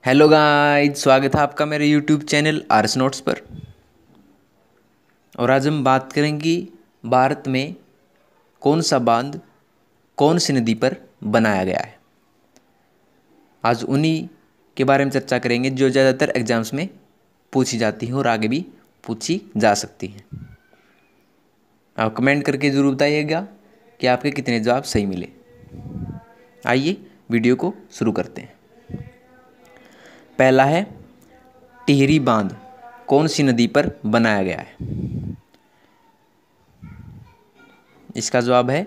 Hello guys, स्वागत है आपका मेरे यूट्यूब चैनल आरएस नोट्स पर। और आज हम बात करेंगे भारत में कौन सा बांध कौन सी नदी पर बनाया गया है। आज उन्हीं के बारे में चर्चा करेंगे जो ज़्यादातर एग्जाम्स में पूछी जाती हैं और आगे भी पूछी जा सकती हैं। आप कमेंट करके ज़रूर बताइएगा कि आपके कितने जवाब सही मिले। आइए वीडियो को शुरू करते हैं। पहला है, टिहरी बांध कौन सी नदी पर बनाया गया है। इसका जवाब है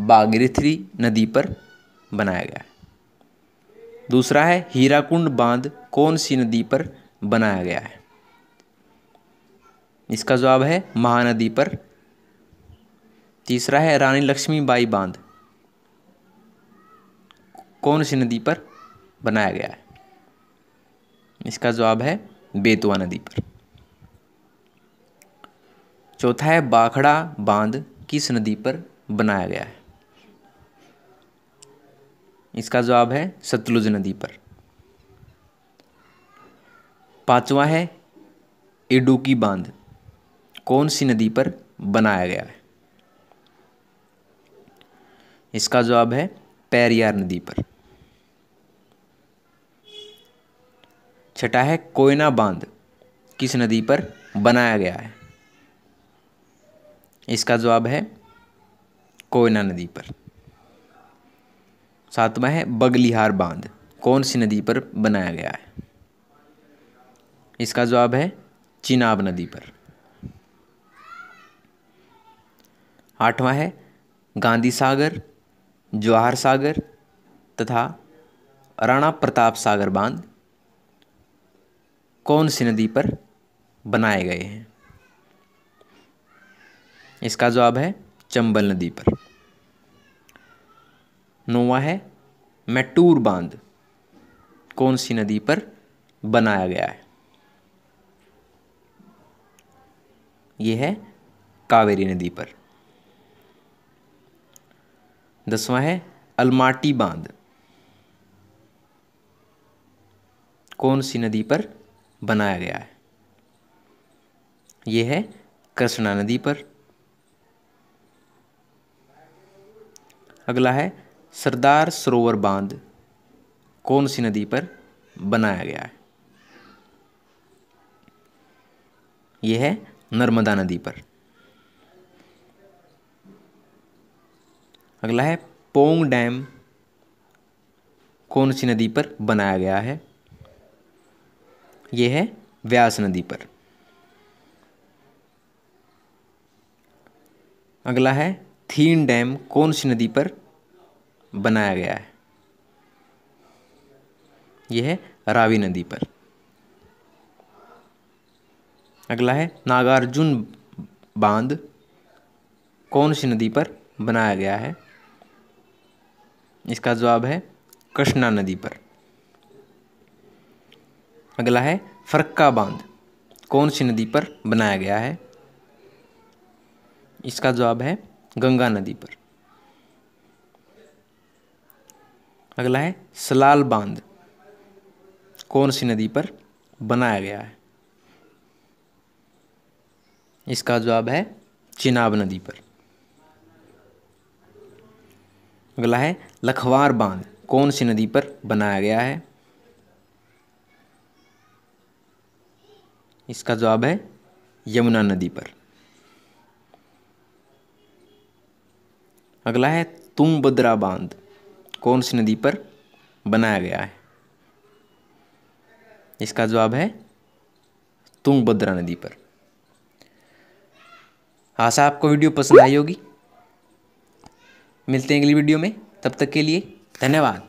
भागीरथी नदी पर बनाया गया है। दूसरा है, हीराकुंड बांध कौन सी नदी पर बनाया गया है। इसका जवाब है महानदी पर। तीसरा है, रानी लक्ष्मीबाई बांध कौन सी नदी पर बनाया गया है। इसका जवाब है बेतवा नदी पर। चौथा है, भाखड़ा बांध किस नदी पर बनाया गया है। इसका जवाब है सतलुज नदी पर। पांचवा है, इडुक्की बांध कौन सी नदी पर बनाया गया है। इसका जवाब है पेरियार नदी पर। छठा है, कोयना बांध किस नदी पर बनाया गया है। इसका जवाब है कोयना नदी पर। सातवां है, बगलिहार बांध कौन सी नदी पर बनाया गया है। इसका जवाब है चिनाब नदी पर। आठवां है, गांधी सागर, जवाहर सागर तथा राणा प्रताप सागर बांध कौन सी नदी पर बनाए गए हैं। इसका जवाब है चंबल नदी पर। नौवां है, मैटूर बांध कौन सी नदी पर बनाया गया है। यह है कावेरी नदी पर। 10वां है, अलमाटी बांध कौन सी नदी पर बनाया गया है। यह है कृष्णा नदी पर। अगला है, सरदार सरोवर बांध कौन सी नदी पर बनाया गया है। यह है नर्मदा नदी पर। अगला है, पोंग डैम कौन सी नदी पर बनाया गया है। यह है व्यास नदी पर। अगला है, थीन डैम कौन सी नदी पर बनाया गया है। यह है रावी नदी पर। अगला है, नागार्जुन बांध कौन सी नदी पर बनाया गया है। इसका जवाब है कृष्णा नदी पर। अगला है, फरक्का बांध कौन सी नदी पर बनाया गया है। इसका जवाब है गंगा नदी पर। अगला है, सलाल बांध कौन सी नदी पर बनाया गया है। इसका जवाब है चिनाब नदी पर। अगला है, लखवार बांध कौन सी नदी पर बनाया गया है। इसका जवाब है यमुना नदी पर। अगला है, तुंगभद्रा बांध कौन सी नदी पर बनाया गया है। इसका जवाब है तुंगभद्रा नदी पर। आशा आपको वीडियो पसंद आई होगी। मिलते हैं अगली वीडियो में, तब तक के लिए धन्यवाद।